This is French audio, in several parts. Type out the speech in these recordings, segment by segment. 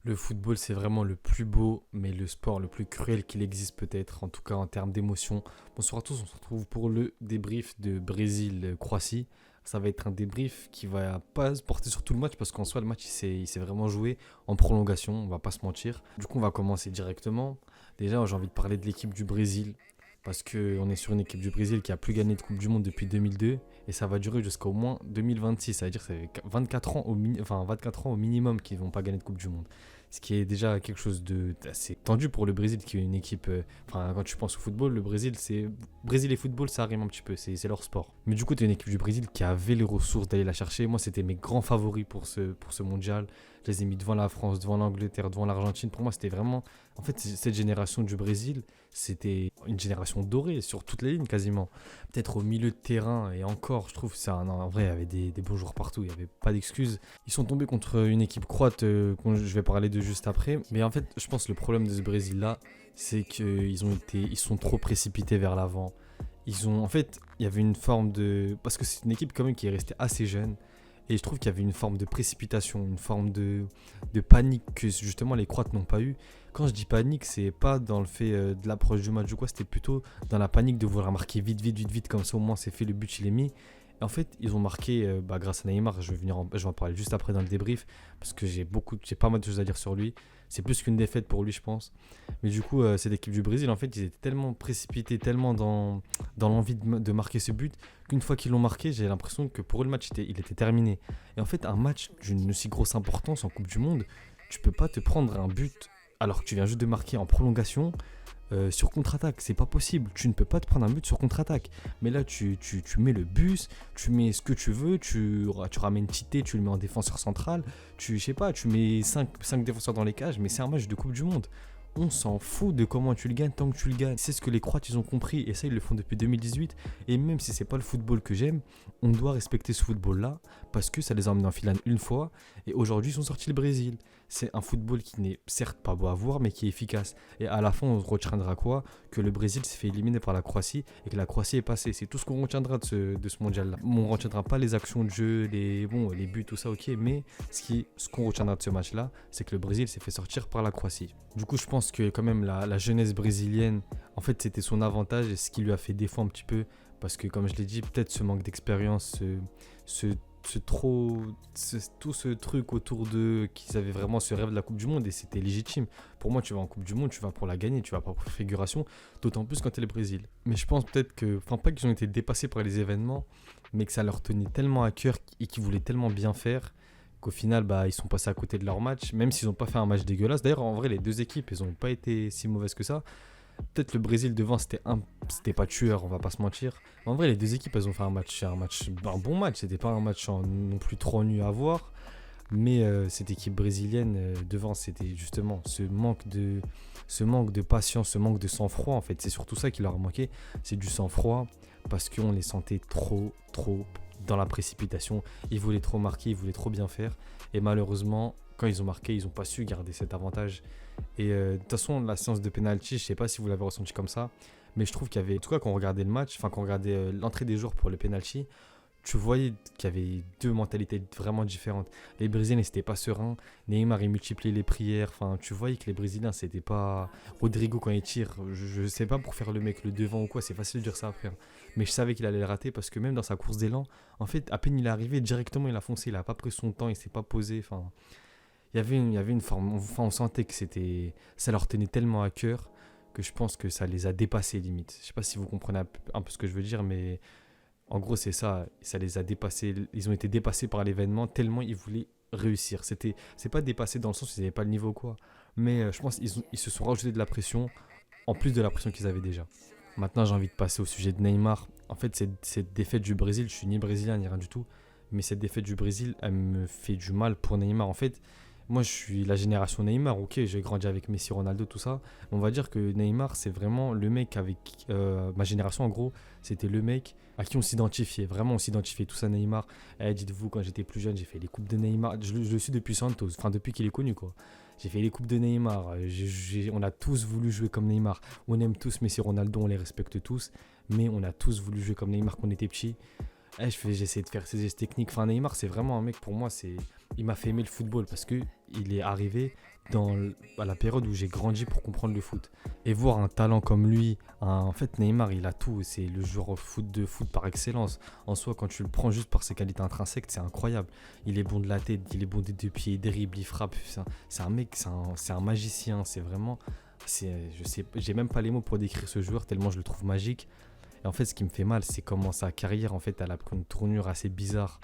Le football, c'est vraiment le plus beau, mais le sport le plus cruel qu'il existe peut-être, en tout cas en termes d'émotion. Bonsoir à tous, on se retrouve pour le débrief de Brésil-Croatie. Ça va être un débrief qui va pas se porter sur tout le match parce qu'en soi, le match il s'est vraiment joué en prolongation, on va pas se mentir. Du coup, on va commencer directement. Déjà, j'ai envie de parler de l'équipe du Brésil parce qu'on est sur une équipe du Brésil qui a plus gagné de Coupe du Monde depuis 2002 et ça va durer jusqu'au moins 2026. Ça veut dire que ça fait 24 ans enfin 24 ans au minimum qu'ils vont pas gagner de Coupe du Monde. Ce qui est déjà quelque chose d'assez tendu pour le Brésil, qui est une équipe. Enfin, quand tu penses au football, le Brésil, c'est. Brésil et football, ça rime un petit peu, c'est leur sport. Mais du coup, tu es une équipe du Brésil qui avait les ressources d'aller la chercher. Moi, c'était mes grands favoris pour ce mondial. Je les ai mis devant la France, devant l'Angleterre, devant l'Argentine. Pour moi, c'était vraiment. En fait, cette génération du Brésil, c'était une génération dorée sur toutes les lignes quasiment. Peut-être au milieu de terrain, et encore, je trouve, ça, non, en vrai, il y avait des bons joueurs partout, il n'y avait pas d'excuses. Ils sont tombés contre une équipe croate, dont je vais parler de juste après. Mais en fait, je pense que le problème de ce Brésil-là, c'est ils sont trop précipités vers l'avant. En fait, il y avait une forme de. Parce que c'est une équipe quand même qui est restée assez jeune. Et je trouve qu'il y avait une forme de précipitation, une forme de panique que justement les Croates n'ont pas eu. Quand je dis panique, c'est pas dans le fait de l'approche du match ou quoi, c'était plutôt dans la panique de vouloir marquer vite, vite, vite, vite, comme ça au moins c'est fait, le but il est mis. Et en fait, ils ont marqué grâce à Neymar, je vais en parler juste après dans le débrief, parce que j'ai pas mal de choses à dire sur lui. C'est plus qu'une défaite pour lui, je pense. Mais du coup, cette équipe du Brésil, en fait, ils étaient tellement précipités, tellement dans l'envie de marquer ce but, qu'une fois qu'ils l'ont marqué, j'ai l'impression que pour eux, le match il était terminé. Et en fait, un match d'une aussi grosse importance en Coupe du Monde, tu peux pas te prendre un but alors que tu viens juste de marquer en prolongation sur contre-attaque. C'est pas possible. Tu ne peux pas te prendre un but sur contre-attaque. Mais là, tu mets le bus, tu mets ce que tu veux, tu ramènes Tite, tu le mets en défenseur central, je sais pas, tu mets cinq défenseurs dans les cages, mais c'est un match de Coupe du Monde. On s'en fout de comment tu le gagnes tant que tu le gagnes. C'est ce que les Croates ils ont compris et ça ils le font depuis 2018. Et même si c'est pas le football que j'aime, on doit respecter ce football là parce que ça les a emmenés en finale une fois et aujourd'hui ils sont sortis le Brésil. C'est un football qui n'est certes pas beau à voir mais qui est efficace. Et à la fin on retiendra quoi? Que le Brésil s'est fait éliminer par la Croatie et que la Croatie est passée. C'est tout ce qu'on retiendra de ce mondial là. On retiendra pas les actions de jeu, les buts, tout ça ok, mais ce qu'on retiendra de ce match là, c'est que le Brésil s'est fait sortir par la Croatie. Du coup, je pense que quand même la jeunesse brésilienne, en fait, c'était son avantage et ce qui lui a fait défaut un petit peu. Parce que, comme je l'ai dit, peut-être ce manque d'expérience, ce, tout ce truc autour d'eux, qu'ils avaient vraiment ce rêve de la Coupe du Monde et c'était légitime. Pour moi, tu vas en Coupe du Monde, tu vas pour la gagner, tu vas pas pour figuration, d'autant plus quand tu es le Brésil. Mais je pense peut-être que, enfin, pas qu'ils ont été dépassés par les événements, mais que ça leur tenait tellement à cœur et qu'ils voulaient tellement bien faire qu'au final, ils sont passés à côté de leur match, même s'ils n'ont pas fait un match dégueulasse. D'ailleurs, en vrai, les deux équipes, elles n'ont pas été si mauvaises que ça. Peut-être le Brésil devant, c'était pas tueur, on va pas se mentir. Mais en vrai, les deux équipes, elles ont fait un bon match. C'était pas un match non plus trop ennuyeux à voir. Mais cette équipe brésilienne, devant, c'était justement ce manque de patience, ce manque de sang-froid. En fait, c'est surtout ça qui leur a manqué. C'est du sang-froid parce qu'on les sentait trop dans la précipitation. Ils voulaient trop marquer, ils voulaient trop bien faire. Et malheureusement, quand ils ont marqué, ils n'ont pas su garder cet avantage. Et de toute façon, la séance de penalty, je sais pas si vous l'avez ressenti comme ça, mais je trouve qu'il y avait, en tout cas quand on regardait le match, enfin quand on regardait l'entrée des joueurs pour le penalty, tu voyais qu'il y avait deux mentalités vraiment différentes. Les Brésiliens n'étaient pas sereins, Neymar il multipliait les prières, enfin tu voyais que les Brésiliens c'était pas Rodrigo quand il tire, je sais pas pour faire le mec le devant ou quoi, c'est facile de dire ça après, hein. Mais je savais qu'il allait le rater parce que même dans sa course d'élan, en fait à peine il est arrivé directement il a foncé, il a pas pris son temps, il s'est pas posé, enfin il y avait une forme, enfin, on sentait que ça leur tenait tellement à cœur que je pense que ça les a dépassés limite. Je sais pas si vous comprenez un peu ce que je veux dire, mais en gros c'est ça, ça les a dépassés, ils ont été dépassés par l'événement tellement ils voulaient réussir. C'est pas dépassé dans le sens où ils n'avaient pas le niveau quoi, mais je pense qu'ils se sont rajoutés de la pression en plus de la pression qu'ils avaient déjà. Maintenant j'ai envie de passer au sujet de Neymar. En fait cette défaite du Brésil, je suis ni brésilien ni rien du tout, mais cette défaite du Brésil, elle me fait du mal pour Neymar. En fait, moi, je suis la génération Neymar, ok, j'ai grandi avec Messi, Ronaldo, tout ça. On va dire que Neymar, c'est vraiment le mec avec ma génération, en gros, c'était le mec à qui on s'identifiait. Vraiment, on s'identifiait tous à Neymar. Dites-vous, quand j'étais plus jeune, j'ai fait les coupes de Neymar. Je le suis depuis Santos, enfin depuis qu'il est connu, quoi. J'ai fait les coupes de Neymar. On a tous voulu jouer comme Neymar. On aime tous Messi, Ronaldo, on les respecte tous. Mais on a tous voulu jouer comme Neymar quand on était petit. J'essaie de faire ses gestes techniques. Enfin, Neymar, c'est vraiment un mec, pour moi, il m'a fait aimer le football parce que il est arrivé à la période où j'ai grandi pour comprendre le foot. Et voir un talent comme lui, en fait Neymar il a tout, c'est le joueur de foot par excellence. En soi quand tu le prends juste par ses qualités intrinsèques, c'est incroyable. Il est bon de la tête, il est bon des deux pieds, il dribble, il frappe. C'est un mec, c'est un magicien, c'est vraiment... j'ai même pas les mots pour décrire ce joueur tellement je le trouve magique. Et en fait ce qui me fait mal c'est comment sa carrière en fait elle a pris une tournure assez bizarre.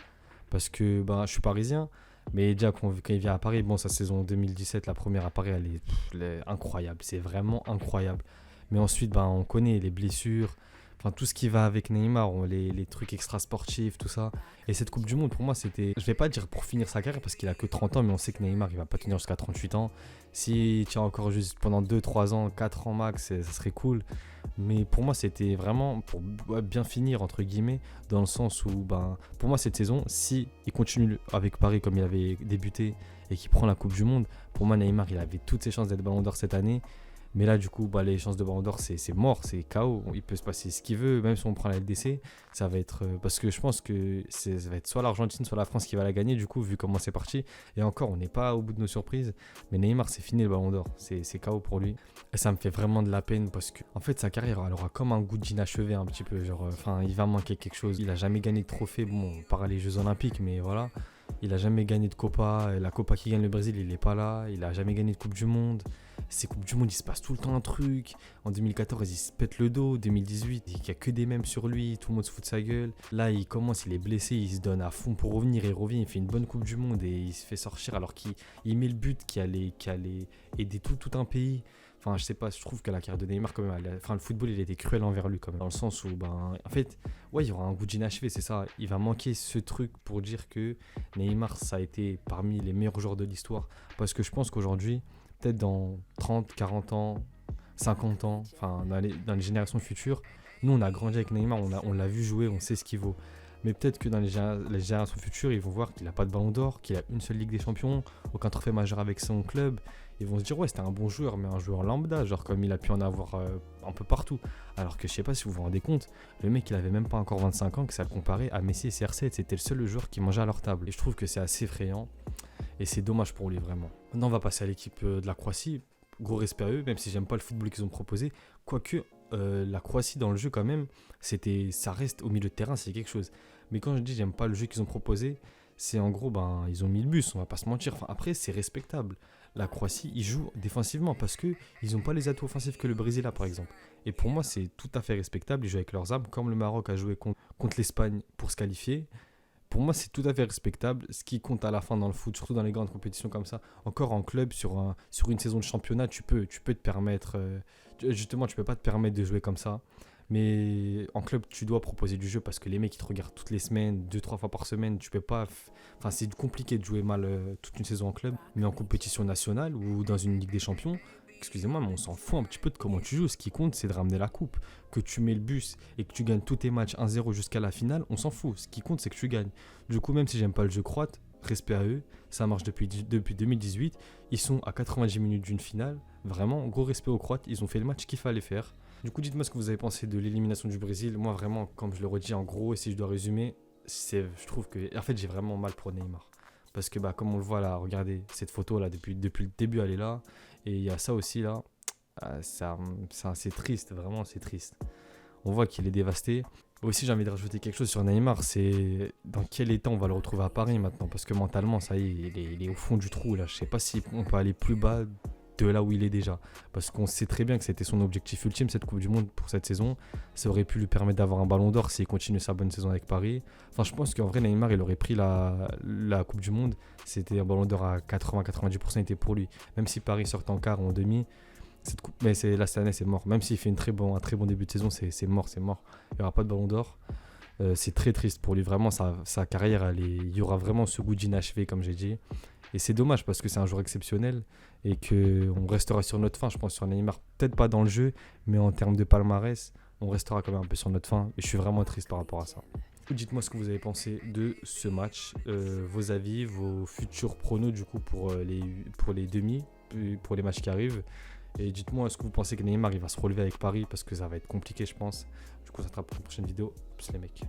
Parce que je suis parisien, mais déjà quand il vient à Paris, bon sa saison 2017, la première à Paris, elle est incroyable, c'est vraiment incroyable. Mais ensuite, on connaît les blessures, enfin tout ce qui va avec Neymar, les trucs extra-sportifs, tout ça. Et cette Coupe du Monde, pour moi, c'était, je vais pas dire pour finir sa carrière, parce qu'il a que 30 ans, mais on sait que Neymar, il va pas tenir jusqu'à 38 ans. S'il tient encore juste pendant 2, 3 ans, 4 ans max, ça serait cool. Mais pour moi, c'était vraiment pour bien finir, entre guillemets, dans le sens où, pour moi, cette saison, si il continue avec Paris comme il avait débuté et qu'il prend la Coupe du Monde, pour moi, Neymar, il avait toutes ses chances d'être Ballon d'Or cette année. Mais là, du coup, les chances de Ballon d'Or, c'est mort, c'est KO. Il peut se passer ce qu'il veut, même si on prend la LDC. Ça va être. Parce que je pense que ça va être soit l'Argentine, soit la France qui va la gagner, du coup, vu comment c'est parti. Et encore, on n'est pas au bout de nos surprises. Mais Neymar, c'est fini le Ballon d'Or. C'est KO pour lui. Et ça me fait vraiment de la peine parce que, en fait, sa carrière, elle aura comme un goût d'inachevé un petit peu. Genre, il va manquer quelque chose. Il a jamais gagné de trophée. Bon, on part les Jeux Olympiques, mais voilà. Il a jamais gagné de Copa. La Copa qui gagne le Brésil, il n'est pas là. Il a jamais gagné de Coupe du Monde. Ces Coupes du Monde, il se passe tout le temps un truc. En 2014, il se pète le dos. 2018, il n'y a que des mèmes sur lui. Tout le monde se fout de sa gueule. Là, il commence, il est blessé. Il se donne à fond pour revenir. Il revient, il fait une bonne Coupe du Monde et il se fait sortir alors qu'il met le but qui allait aider tout un pays. Enfin, je sais pas, je trouve que la carrière de Neymar, quand même, le football, il a été cruel envers lui, quand même. Dans le sens où, en fait, ouais, il y aura un goût d'inachevé, c'est ça. Il va manquer ce truc pour dire que Neymar, ça a été parmi les meilleurs joueurs de l'histoire. Parce que je pense qu'aujourd'hui, peut-être dans 30, 40 ans, 50 ans, enfin, dans les générations futures, nous, on a grandi avec Neymar, on l'a vu jouer, on sait ce qu'il vaut. Mais peut-être que dans les générations futures, ils vont voir qu'il n'a pas de ballon d'or, qu'il a une seule Ligue des Champions, aucun trophée majeur avec son club. Ils vont se dire, ouais, c'était un bon joueur, mais un joueur lambda, genre comme il a pu en avoir un peu partout. Alors que je sais pas si vous vous rendez compte, le mec, il avait même pas encore 25 ans, que ça le comparait à Messi et CR7. C'était le seul joueur qui mangeait à leur table. Et je trouve que c'est assez effrayant. Et c'est dommage pour lui, vraiment. Maintenant, on va passer à l'équipe de la Croatie. Gros respect à eux, même si j'aime pas le football qu'ils ont proposé. Quoique, la Croatie, dans le jeu, quand même, ça reste au milieu de terrain, c'est quelque chose. Mais quand je dis j'aime pas le jeu qu'ils ont proposé, c'est en gros, ils ont mis le bus, on va pas se mentir. Enfin, après, c'est respectable. La Croatie, ils jouent défensivement parce qu'ils n'ont pas les atouts offensifs que le Brésil a, par exemple. Et pour moi, c'est tout à fait respectable. Ils jouent avec leurs armes, comme le Maroc a joué contre l'Espagne pour se qualifier. Pour moi, c'est tout à fait respectable. Ce qui compte à la fin dans le foot, surtout dans les grandes compétitions comme ça, encore en club, sur une saison de championnat, tu peux te permettre... justement, tu peux pas te permettre de jouer comme ça. Mais en club, tu dois proposer du jeu parce que les mecs, ils te regardent toutes les semaines, 2-3 fois par semaine. Tu peux pas... Enfin, c'est compliqué de jouer mal toute une saison en club. Mais en compétition nationale ou dans une Ligue des Champions, excusez-moi, mais on s'en fout un petit peu de comment tu joues. Ce qui compte, c'est de ramener la coupe. Que tu mets le bus et que tu gagnes tous tes matchs 1-0 jusqu'à la finale, on s'en fout. Ce qui compte, c'est que tu gagnes. Du coup, même si j'aime pas le jeu croate, respect à eux. Ça marche depuis 2018. Ils sont à 90 minutes d'une finale. Vraiment, gros respect aux Croates. Ils ont fait le match qu'il fallait faire. Du coup, dites-moi ce que vous avez pensé de l'élimination du Brésil. Moi, vraiment, comme je le redis en gros, et si je dois résumer, je trouve que... En fait, j'ai vraiment mal pour Neymar. Parce que, comme on le voit là, regardez, cette photo-là, depuis le début, elle est là. Et il y a ça aussi, là. C'est triste, vraiment, c'est triste. On voit qu'il est dévasté. Aussi, j'ai envie de rajouter quelque chose sur Neymar. C'est dans quel état on va le retrouver à Paris maintenant. Parce que mentalement, ça y est, il est au fond du trou, là. Je sais pas si on peut aller plus bas de là où il est déjà. Parce qu'on sait très bien que c'était son objectif ultime, cette Coupe du Monde pour cette saison. Ça aurait pu lui permettre d'avoir un ballon d'or s'il continue sa bonne saison avec Paris. Enfin, je pense qu'en vrai, Neymar, il aurait pris la Coupe du Monde. C'était un ballon d'or à 80-90% était pour lui. Même si Paris sort en quart ou en demi, cette coupe, mais cette année, c'est mort. Même s'il fait un très bon début de saison, c'est mort. Il n'y aura pas de ballon d'or. C'est très triste pour lui. Vraiment, sa carrière, il y aura vraiment ce goût d'inachevé, comme j'ai dit. Et c'est dommage parce que c'est un joueur exceptionnel et qu'on restera sur notre fin, je pense, sur Neymar. Peut-être pas dans le jeu, mais en termes de palmarès, on restera quand même un peu sur notre fin. Et je suis vraiment triste par rapport à ça. Dites-moi ce que vous avez pensé de ce match, vos avis, vos futurs pronos du coup pour les demi, pour les matchs qui arrivent. Et dites-moi, est-ce que vous pensez que Neymar il va se relever avec Paris parce que ça va être compliqué, je pense. Du coup, ça sera pour une prochaine vidéo. Plus les mecs.